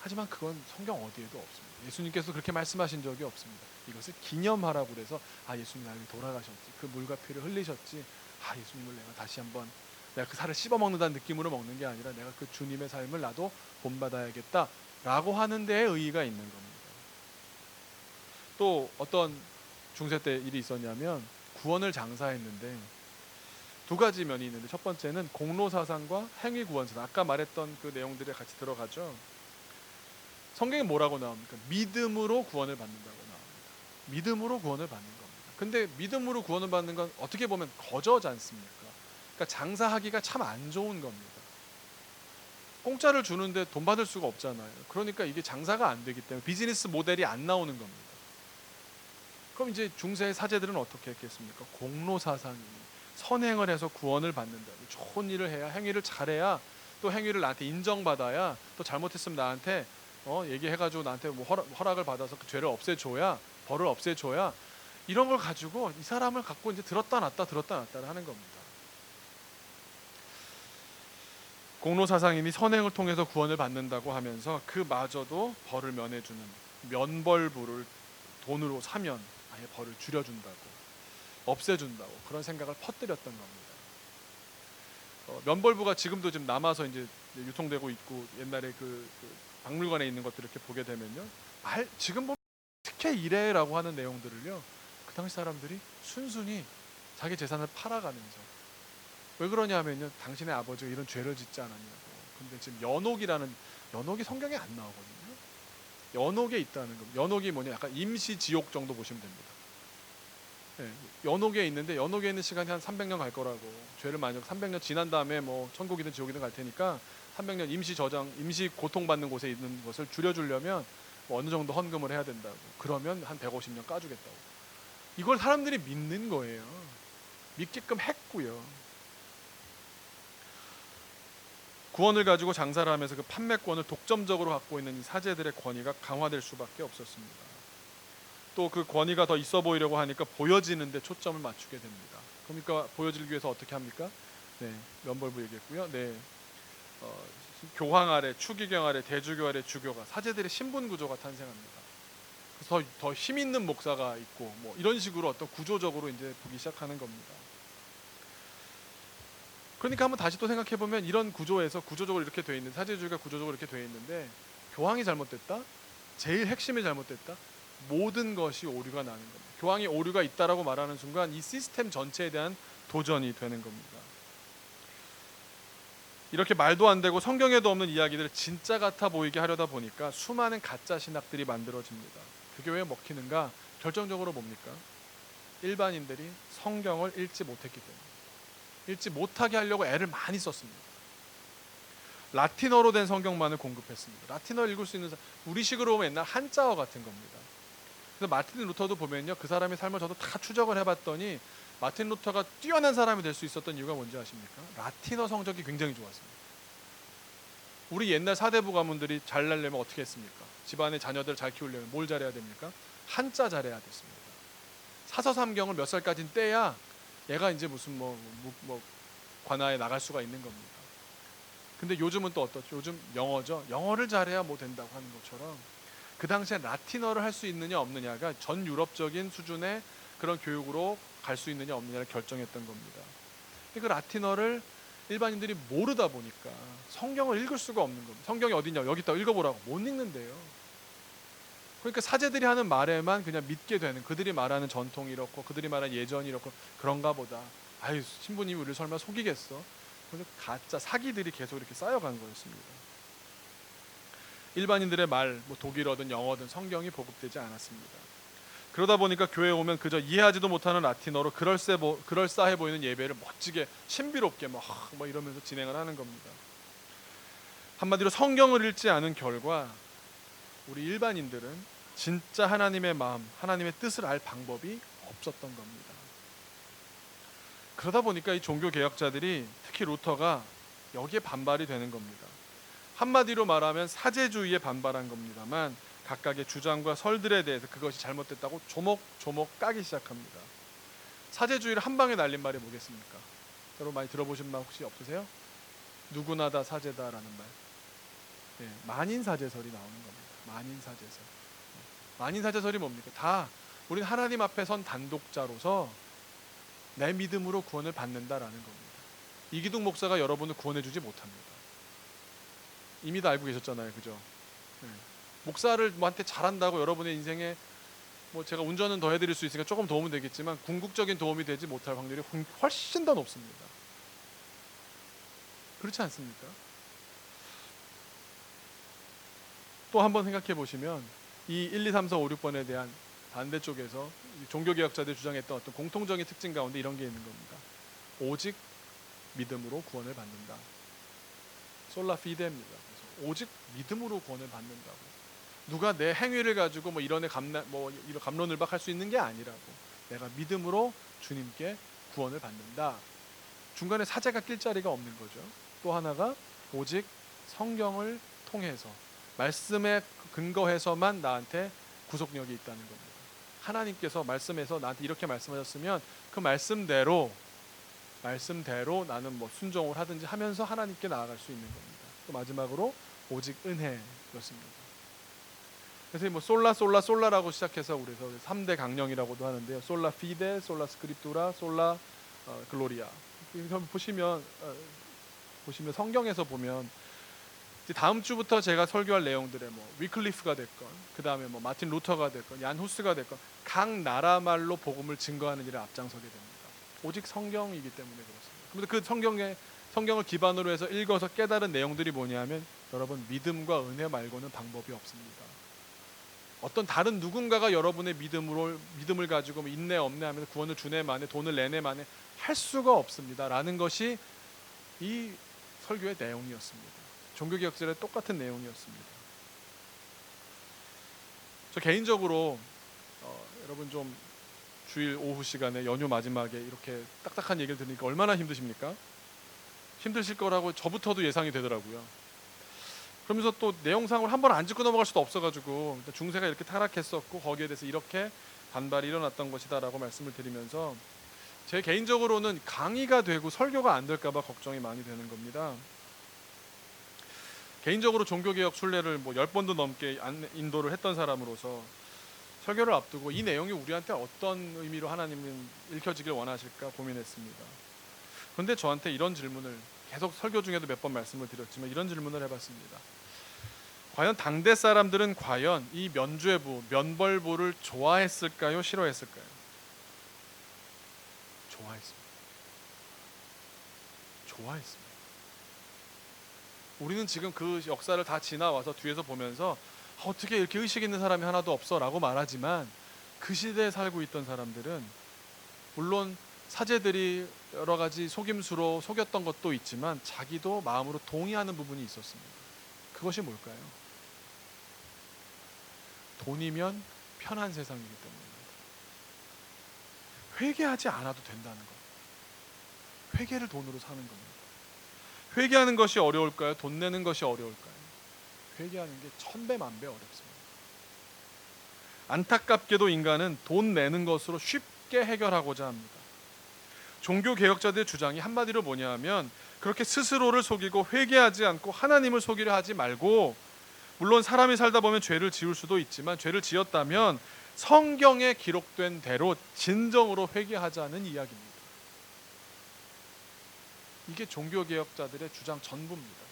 [SPEAKER 1] 하지만 그건 성경 어디에도 없습니다. 예수님께서 그렇게 말씀하신 적이 없습니다. 이것을 기념하라고 그래서, 아, 예수님 나에게 돌아가셨지, 그 물과 피를 흘리셨지, 아, 예수님을 내가 다시 한번, 내가 그 살을 씹어 먹는다는 느낌으로 먹는 게 아니라 내가 그 주님의 삶을 나도 본받아야겠다 라고 하는 데에 의의가 있는 겁니다. 또 어떤 중세 때 일이 있었냐면, 구원을 장사했는데 두 가지 면이 있는데, 첫 번째는 공로사상과 행위구원사상, 아까 말했던 그 내용들이 같이 들어가죠. 성경에 뭐라고 나옵니까? 믿음으로 구원을 받는다고 나옵니다. 믿음으로 구원을 받는 겁니다. 근데 믿음으로 구원을 받는 건 어떻게 보면 거저지 않습니까? 그러니까 장사하기가 참 안 좋은 겁니다. 공짜를 주는데 돈 받을 수가 없잖아요. 그러니까 이게 장사가 안 되기 때문에 비즈니스 모델이 안 나오는 겁니다. 그럼 이제 중세의 사제들은 어떻게 했겠습니까? 공로사상이 선행을 해서 구원을 받는다, 좋은 일을 해야, 행위를 잘해야, 또 행위를 나한테 인정받아야, 또 잘못했으면 나한테 얘기해가지고 나한테 뭐 허락을 받아서 그 죄를 없애줘야, 벌을 없애줘야, 이런 걸 가지고 이 사람을 갖고 이제 들었다 놨다를 하는 겁니다. 공로사상인이 선행을 통해서 구원을 받는다고 하면서 그마저도 벌을 면해주는 면벌부를 돈으로 사면 아예 벌을 줄여준다고. 없애준다고 그런 생각을 퍼뜨렸던 겁니다. 면벌부가 지금도 지금 남아서 이제 유통되고 있고 옛날에 그 박물관에 있는 것들 이렇게 보게 되면요, 지금 보면 특혜 이래라고 하는 내용들을요, 그 당시 사람들이 순순히 자기 재산을 팔아가면서, 왜 그러냐면요, 당신의 아버지가 이런 죄를 짓지 않았냐고. 근데 지금 연옥이 성경에 안 나오거든요. 연옥에 있다는 겁니다. 연옥이 뭐냐, 약간 임시 지옥 정도 보시면 됩니다. 네, 연옥에 있는데 연옥에 있는 시간이 한 300년 갈 거라고. 죄를 만약 300년 지난 다음에 뭐 천국이든 지옥이든 갈 테니까 300년 임시 고통받는 곳에 있는 것을 줄여주려면 뭐 어느 정도 헌금을 해야 된다고. 그러면 한 150년 까주겠다고. 이걸 사람들이 믿는 거예요. 믿게끔 했고요. 구원을 가지고 장사를 하면서 그 판매권을 독점적으로 갖고 있는 이 사제들의 권위가 강화될 수밖에 없었습니다. 또 그 권위가 더 있어 보이려고 하니까 보여지는데 초점을 맞추게 됩니다. 그러니까 보여지기 위해서 어떻게 합니까? 네, 면벌부 얘기했고요. 네, 교황 아래, 추기경 아래, 대주교 아래 주교가, 사제들의 신분 구조가 탄생합니다. 그래서 더 힘 있는 목사가 있고 뭐 이런 식으로 어떤 구조적으로 이제 보기 시작하는 겁니다. 그러니까 한번 다시 또 생각해 보면 이런 구조에서 구조적으로 이렇게 돼 있는, 사제주의가 구조적으로 이렇게 돼 있는데 교황이 잘못됐다? 제일 핵심이 잘못됐다? 모든 것이 오류가 나는 겁니다. 교황이 오류가 있다라고 말하는 순간 이 시스템 전체에 대한 도전이 되는 겁니다. 이렇게 말도 안 되고 성경에도 없는 이야기들을 진짜 같아 보이게 하려다 보니까 수많은 가짜 신학들이 만들어집니다. 그게 왜 먹히는가? 결정적으로 뭡니까? 일반인들이 성경을 읽지 못했기 때문에. 읽지 못하게 하려고 애를 많이 썼습니다. 라틴어로 된 성경만을 공급했습니다. 라틴어 읽을 수 있는 우리식으로 보면 옛날 한자어 같은 겁니다. 그래서 마틴 루터도 보면요, 그 사람의 삶을 저도 다 추적을 해봤더니 마틴 루터가 뛰어난 사람이 될 수 있었던 이유가 뭔지 아십니까? 라틴어 성적이 굉장히 좋았습니다. 우리 옛날 사대부 가문들이 잘 날려면 어떻게 했습니까? 집안의 자녀들을 잘 키우려면 뭘 잘해야 됩니까? 한자 잘해야 됐습니다. 사서삼경을 몇 살까지는 떼야 얘가 이제 무슨 뭐 관아에 나갈 수가 있는 겁니다. 근데 요즘은 또 어떻죠? 요즘 영어죠. 영어를 잘해야 뭐 된다고 하는 것처럼 그 당시에 라틴어를 할 수 있느냐 없느냐가 전 유럽적인 수준의 그런 교육으로 갈 수 있느냐 없느냐를 결정했던 겁니다. 그 라틴어를 일반인들이 모르다 보니까 성경을 읽을 수가 없는 겁니다. 성경이 어디냐, 여기 있다, 읽어보라고. 못 읽는데요. 그러니까 사제들이 하는 말에만 그냥 믿게 되는, 그들이 말하는 전통이 이렇고 그들이 말하는 예전이 이렇고 그런가 보다. 아유, 신부님이 우리를 설마 속이겠어? 그래서 가짜 사기들이 계속 이렇게 쌓여간 거였습니다. 일반인들의 말, 뭐 독일어든 영어든 성경이 보급되지 않았습니다. 그러다 보니까 교회에 오면 그저 이해하지도 못하는 라틴어로 그럴싸해 보이는 예배를 멋지게 신비롭게 막 이러면서 진행을 하는 겁니다. 한마디로 성경을 읽지 않은 결과 우리 일반인들은 진짜 하나님의 마음, 하나님의 뜻을 알 방법이 없었던 겁니다. 그러다 보니까 이 종교 개혁자들이, 특히 루터가 여기에 반발이 되는 겁니다. 한마디로 말하면 사제주의에 반발한 겁니다만 각각의 주장과 설들에 대해서 그것이 잘못됐다고 조목조목 까기 시작합니다. 사제주의를 한 방에 날린 말이 뭐겠습니까? 여러분 많이 들어보신 말 혹시 없으세요? 누구나 다 사제다라는 말. 네, 만인사제설이 나오는 겁니다. 만인사제설. 만인사제설이 뭡니까? 다 우리는 하나님 앞에 선 단독자로서 내 믿음으로 구원을 받는다라는 겁니다. 이기둥 목사가 여러분을 구원해주지 못합니다. 이미 다 알고 계셨잖아요, 그죠? 네. 목사를 뭐한테 잘한다고 여러분의 인생에 뭐 제가 운전은 더 해드릴 수 있으니까 조금 도움은 되겠지만 궁극적인 도움이 되지 못할 확률이 훨씬 더 높습니다. 그렇지 않습니까? 또 한번 생각해 보시면 이 1, 2, 3, 4, 5, 6번에 대한 반대쪽에서 종교개혁자들이 주장했던 어떤 공통적인 특징 가운데 이런 게 있는 겁니다. 오직 믿음으로 구원을 받는다. 솔라 피데입니다. 그래서 오직 믿음으로 구원을 받는다고. 누가 내 행위를 가지고 뭐 이런 감론을박할 수 있는 게 아니라고. 내가 믿음으로 주님께 구원을 받는다. 중간에 사제가 낄 자리가 없는 거죠. 또 하나가 오직 성경을 통해서 말씀에 근거해서만 나한테 구속력이 있다는 겁니다. 하나님께서 말씀에서 나한테 이렇게 말씀하셨으면 그 말씀대로 나는 뭐 순종을 하든지 하면서 하나님께 나아갈 수 있는 겁니다. 또 마지막으로 오직 은혜였습니다. 그래서 뭐 솔라라고 시작해서 그래서 3대 강령이라고도 하는데요. 솔라 피데, 솔라 스크립투라, 솔라 글로리아. 보시면 성경에서 보면 이제 다음 주부터 제가 설교할 내용들에 뭐 위클리프가 됐건, 그 다음에 뭐 마틴 루터가 됐건, 얀 후스가 됐건 각 나라 말로 복음을 증거하는 일에 앞장서게 됩니다. 오직 성경이기 때문에 그렇습니다. 그런데 그 성경을 기반으로 해서 읽어서 깨달은 내용들이 뭐냐면, 여러분, 믿음과 은혜 말고는 방법이 없습니다. 어떤 다른 누군가가 여러분의 믿음을 가지고 뭐 인내 없네 하면서 구원을 주네 마네, 돈을 내네 마네 할 수가 없습니다 라는 것이 이 설교의 내용이었습니다. 종교개혁자의 똑같은 내용이었습니다. 저 개인적으로 여러분 좀 주일 오후 시간에 연휴 마지막에 이렇게 딱딱한 얘기를 들으니까 얼마나 힘드십니까? 힘드실 거라고 저부터도 예상이 되더라고요. 그러면서 또 내용상을 한 번 안 짚고 넘어갈 수도 없어가지고, 중세가 이렇게 타락했었고 거기에 대해서 이렇게 반발이 일어났던 것이다 라고 말씀을 드리면서, 제 개인적으로는 강의가 되고 설교가 안 될까 봐 걱정이 많이 되는 겁니다. 개인적으로 종교개혁 순례를 뭐 10번도 넘게 인도를 했던 사람으로서 설교를 앞두고 이 내용이 우리한테 어떤 의미로 하나님은 읽혀지길 원하실까 고민했습니다. 그런데 저한테 이런 질문을, 계속 설교 중에도 몇 번 말씀을 드렸지만 이런 질문을 해봤습니다. 과연 당대 사람들은 과연 이 면죄부, 면벌부를 좋아했을까요? 싫어했을까요? 좋아했습니다. 우리는 지금 그 역사를 다 지나와서 뒤에서 보면서 어떻게 이렇게 의식 있는 사람이 하나도 없어 라고 말하지만, 그 시대에 살고 있던 사람들은 물론 사제들이 여러 가지 속임수로 속였던 것도 있지만 자기도 마음으로 동의하는 부분이 있었습니다. 그것이 뭘까요? 돈이면 편한 세상이기 때문입니다. 회개하지 않아도 된다는 것. 회개를 돈으로 사는 겁니다. 회개하는 것이 어려울까요? 돈 내는 것이 어려울까요? 회개하는 게 1000배 만배 어렵습니다. 안타깝게도 인간은 돈 내는 것으로 쉽게 해결하고자 합니다. 종교개혁자들의 주장이 한마디로 뭐냐 하면, 그렇게 스스로를 속이고 회개하지 않고 하나님을 속이려 하지 말고, 물론 사람이 살다 보면 죄를 지을 수도 있지만 죄를 지었다면 성경에 기록된 대로 진정으로 회개하자는 이야기입니다. 이게 종교개혁자들의 주장 전부입니다.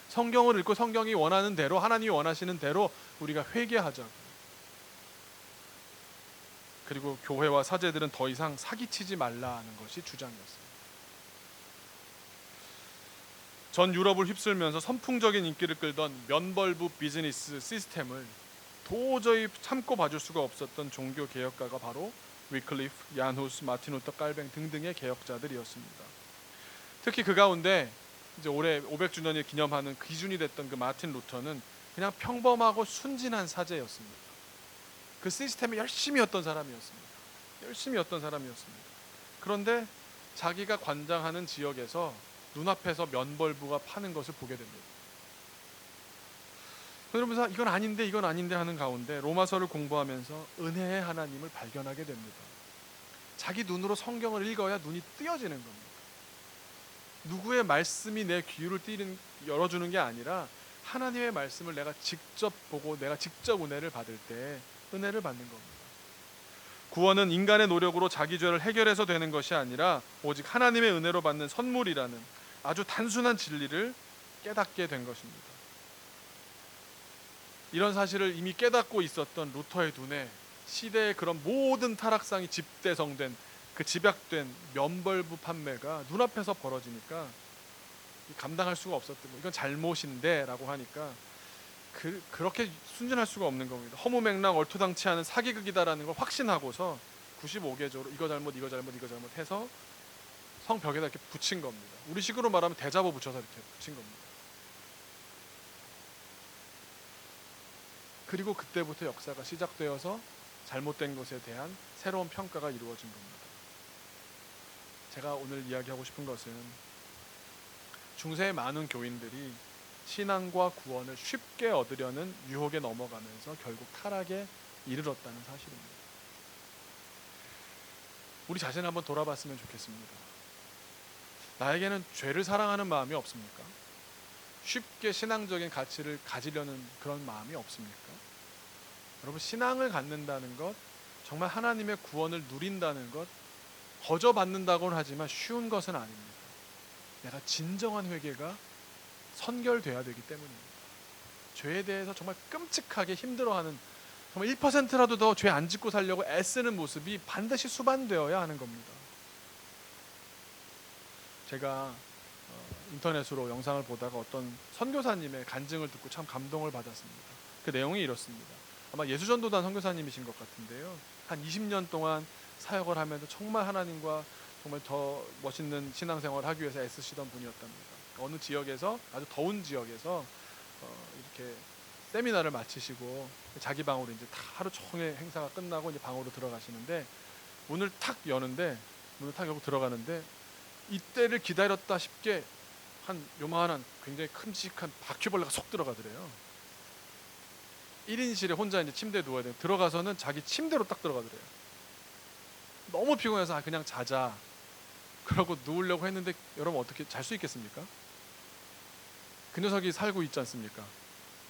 [SPEAKER 1] 성경을 읽고 성경이 원하는 대로, 하나님이 원하시는 대로 우리가 회개하자고. 그리고 교회와 사제들은 더 이상 사기치지 말라는 것이 주장이었습니다. 전 유럽을 휩쓸면서 선풍적인 인기를 끌던 면벌부 비즈니스 시스템을 도저히 참고 봐줄 수가 없었던 종교 개혁가가 바로 위클리프, 얀 후스, 마틴 루터 깔뱅 등등의 개혁자들이었습니다. 특히 그 가운데 이제 올해 500주년을 기념하는 기준이 됐던 그 마틴 루터는 그냥 평범하고 순진한 사제였습니다. 그 시스템에 열심히 했던 사람이었습니다. 그런데 자기가 관장하는 지역에서 눈앞에서 면벌부가 파는 것을 보게 됩니다. 그러면서 이건 아닌데 하는 가운데 로마서를 공부하면서 은혜의 하나님을 발견하게 됩니다. 자기 눈으로 성경을 읽어야 눈이 뜨여지는 겁니다. 누구의 말씀이 내 귀를 열어주는 게 아니라 하나님의 말씀을 내가 직접 보고 내가 직접 은혜를 받을 때 은혜를 받는 겁니다. 구원은 인간의 노력으로 자기 죄를 해결해서 되는 것이 아니라 오직 하나님의 은혜로 받는 선물이라는 아주 단순한 진리를 깨닫게 된 것입니다. 이런 사실을 이미 깨닫고 있었던 루터의 눈에 시대의 그런 모든 타락상이 집대성된, 그 집약된 면벌부 판매가 눈앞에서 벌어지니까 감당할 수가 없었던 거예요. 이건 잘못인데 라고 하니까 그렇게 순진할 수가 없는 겁니다. 허무맹랑 얼토당치 않은 사기극이다라는 걸 확신하고서 95개조로 이거 잘못 해서 성벽에다 이렇게 붙인 겁니다. 우리식으로 말하면 대자보 붙여서 이렇게 붙인 겁니다. 그리고 그때부터 역사가 시작되어서 잘못된 것에 대한 새로운 평가가 이루어진 겁니다. 제가 오늘 이야기하고 싶은 것은 중세의 많은 교인들이 신앙과 구원을 쉽게 얻으려는 유혹에 넘어가면서 결국 타락에 이르렀다는 사실입니다. 우리 자신을 한번 돌아봤으면 좋겠습니다. 나에게는 죄를 사랑하는 마음이 없습니까? 쉽게 신앙적인 가치를 가지려는 그런 마음이 없습니까? 여러분, 신앙을 갖는다는 것, 정말 하나님의 구원을 누린다는 것, 거저 받는다고는 하지만 쉬운 것은 아닙니다. 내가 진정한 회개가 선결돼야 되기 때문입니다. 죄에 대해서 정말 끔찍하게 힘들어하는, 정말 1%라도 더 죄 안 짓고 살려고 애쓰는 모습이 반드시 수반되어야 하는 겁니다. 제가 인터넷으로 영상을 보다가 어떤 선교사님의 간증을 듣고 참 감동을 받았습니다. 그 내용이 이렇습니다. 아마 예수전도단 선교사님이신 것 같은데요. 한 20년 동안 사역을 하면서 정말 하나님과 정말 더 멋있는 신앙생활을 하기 위해서 애쓰시던 분이었답니다. 어느 지역에서, 아주 더운 지역에서 이렇게 세미나를 마치시고 자기 방으로 이제 다 하루 종일 행사가 끝나고 이제 방으로 들어가시는데, 문을 탁 열고 들어가는데, 이때를 기다렸다 싶게 한 요만한 굉장히 큼직한 바퀴벌레가 쏙 들어가더래요. 1인실에 혼자 이제 침대에 누워야 돼요. 들어가서는 자기 침대로 딱 들어가더래요. 너무 피곤해서 그냥 자자 그러고 누우려고 했는데, 여러분 어떻게 잘 수 있겠습니까? 그 녀석이 살고 있지 않습니까?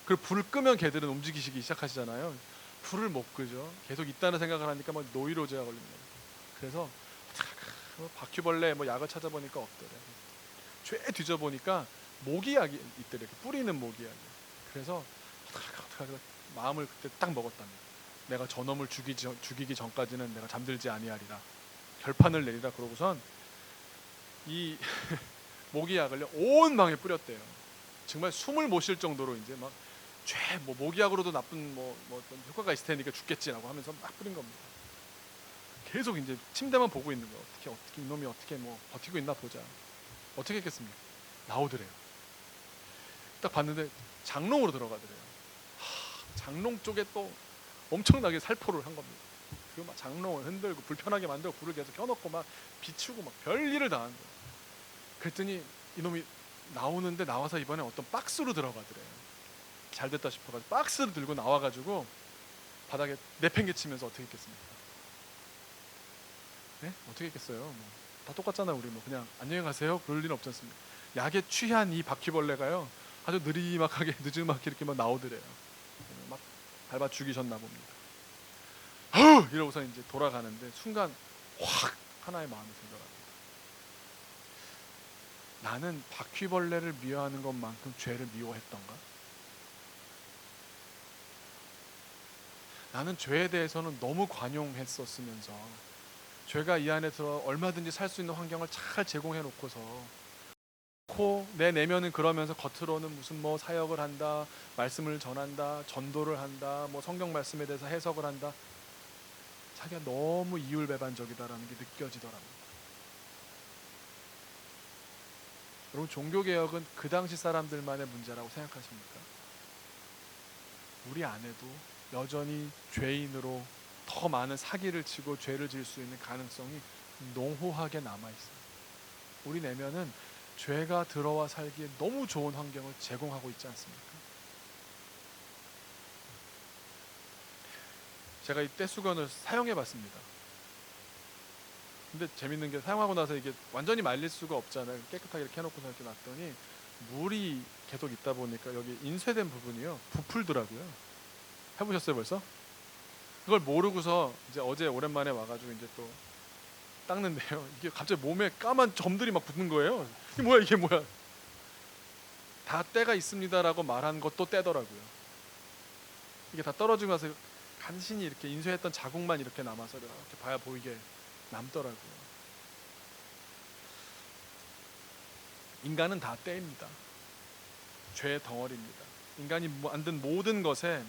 [SPEAKER 1] 그리고 불을 끄면 걔들은 움직이시기 시작하시잖아요. 불을 못 끄죠. 계속 있다는 생각을 하니까 막 노이로제가 걸립니다. 그래서 바퀴벌레 약을 찾아보니까 없더래. 죄 뒤져보니까 모기약이 있더래. 이렇게 뿌리는 모기약이. 그래서 어떡하게 마음을 그때 딱 먹었답니다. 내가 저놈을 죽이기 전까지는 내가 잠들지 아니하리라. 결판을 내리라. 그러고선 이 모기약을 온 방에 뿌렸대요. 정말 숨을 못 쉴 정도로 이제 막 모기약으로도 나쁜 어떤 효과가 있을 테니까 죽겠지라고 하면서 막 뿌린 겁니다. 계속 이제 침대만 보고 있는 거예요. 어떻게 이놈이 어떻게 버티고 있나 보자. 어떻게 했겠습니까? 나오더래요. 딱 봤는데 장롱으로 들어가더래요. 장롱 쪽에 또 엄청나게 살포를 한 겁니다. 그리고 막 장롱을 흔들고 불편하게 만들고 불을 계속 켜놓고 막 비추고 막 별일을 다 한 거예요. 그랬더니 이놈이 나오는데, 나와서 이번에 어떤 박스로 들어가더래요. 잘 됐다 싶어가지고 박스를 들고 나와가지고 바닥에 내팽개치면서 어떻게 했겠습니까? 네? 어떻게 했겠어요? 다 똑같잖아요. 우리 그냥 안녕히 가세요 그럴 리는 없지 않습니까? 약에 취한 이 바퀴벌레가요, 아주 느리막하게 느지막하게 이렇게 막 나오더래요. 막 밟아 죽이셨나 봅니다. 이러고서 이제 돌아가는데 순간 확 하나의 마음이 생겨갑니다. 나는 바퀴벌레를 미워하는 것만큼 죄를 미워했던가? 나는 죄에 대해서는 너무 관용했었으면서, 죄가 이 안에 들어 얼마든지 살 수 있는 환경을 잘 제공해 놓고서 내 내면은 그러면서 겉으로는 무슨 사역을 한다, 말씀을 전한다, 전도를 한다, 성경 말씀에 대해서 해석을 한다. 자기가 너무 이율배반적이다라는 게 느껴지더랍니다. 여러분, 종교개혁은 그 당시 사람들만의 문제라고 생각하십니까? 우리 안에도 여전히 죄인으로 더 많은 사기를 치고 죄를 지을 수 있는 가능성이 농후하게 남아있어요. 우리 내면은 죄가 들어와 살기에 너무 좋은 환경을 제공하고 있지 않습니까? 제가 이 떼수건을 사용해봤습니다. 근데 재밌는 게, 사용하고 나서 이게 완전히 말릴 수가 없잖아요. 깨끗하게 이렇게 해놓고서 이렇게 놨더니 물이 계속 있다 보니까 여기 인쇄된 부분이요, 부풀더라고요. 해보셨어요 벌써? 그걸 모르고서 이제 어제 오랜만에 와가지고 이제 또 닦는데요, 이게 갑자기 몸에 까만 점들이 막 붙는 거예요. 이게 뭐야? 다 때가 있습니다라고 말한 것도 때더라고요. 이게 다 떨어지고 나서 간신히 이렇게 인쇄했던 자국만 이렇게 남아서 이렇게 봐야 보이게 남더라고요. 인간은 다 때입니다. 죄의 덩어리입니다. 인간이 만든 모든 것에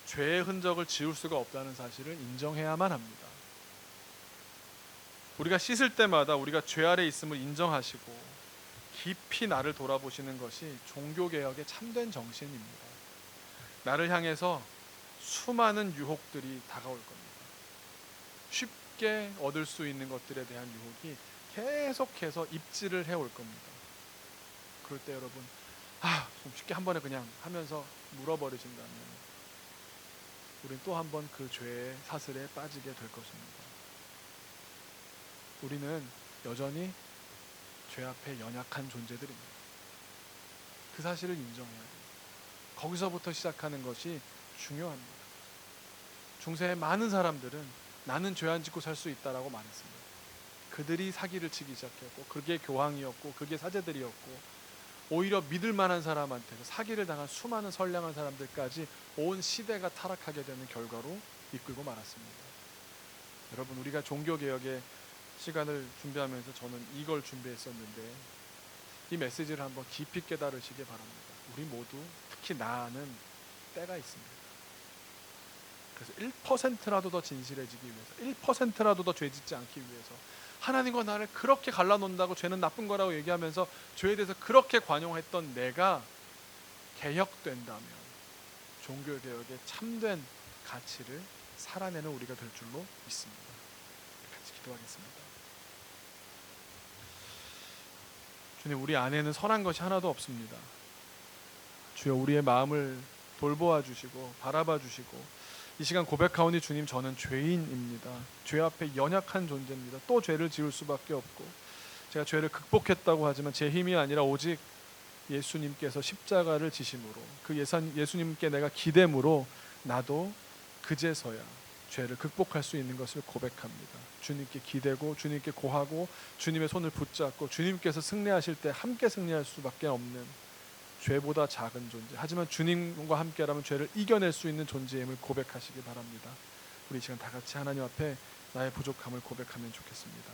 [SPEAKER 1] 죄의 흔적을 지울 수가 없다는 사실을 인정해야만 합니다. 우리가 씻을 때마다 우리가 죄 아래 있음을 인정하시고 깊이 나를 돌아보시는 것이 종교개혁의 참된 정신입니다. 나를 향해서 수많은 유혹들이 다가올 겁니다. 쉽게 얻을 수 있는 것들에 대한 유혹이 계속해서 입질을 해올 겁니다. 그럴 때 여러분, 좀 쉽게 한 번에 그냥 하면서 물어버리신다면 우린 또 한 번 그 죄의 사슬에 빠지게 될 것입니다. 우리는 여전히 죄 앞에 연약한 존재들입니다. 그 사실을 인정해야 돼요. 거기서부터 시작하는 것이 중요합니다. 중세의 많은 사람들은 나는 죄 안 짓고 살 수 있다라고 말했습니다. 그들이 사기를 치기 시작했고, 그게 교황이었고, 그게 사제들이었고, 오히려 믿을 만한 사람한테 사기를 당한 수많은 선량한 사람들까지 온 시대가 타락하게 되는 결과로 이끌고 말았습니다. 여러분, 우리가 종교개혁의 시간을 준비하면서 저는 이걸 준비했었는데, 이 메시지를 한번 깊이 깨달으시기 바랍니다. 우리 모두, 특히 나는 때가 있습니다. 그래서 1%라도 더 진실해지기 위해서, 1%라도 더 죄짓지 않기 위해서, 하나님과 나를 그렇게 갈라놓는다고 죄는 나쁜 거라고 얘기하면서 죄에 대해서 그렇게 관용했던 내가 개혁된다면 종교개혁의 참된 가치를 살아내는 우리가 될 줄로 믿습니다. 같이 기도하겠습니다. 주님, 우리 안에는 선한 것이 하나도 없습니다. 주여, 우리의 마음을 돌보아 주시고 바라봐 주시고, 이 시간 고백하오니 주님, 저는 죄인입니다. 죄 앞에 연약한 존재입니다. 또 죄를 지을 수밖에 없고, 제가 죄를 극복했다고 하지만 제 힘이 아니라 오직 예수님께서 십자가를 지심으로, 그 예수님께 내가 기댐으로 나도 그제서야 죄를 극복할 수 있는 것을 고백합니다. 주님께 기대고 주님께 고하고 주님의 손을 붙잡고 주님께서 승리하실 때 함께 승리할 수밖에 없는 죄보다 작은 존재, 하지만 주님과 함께라면 죄를 이겨낼 수 있는 존재임을 고백하시기 바랍니다. 우리 이 시간 다 같이 하나님 앞에 나의 부족함을 고백하면 좋겠습니다.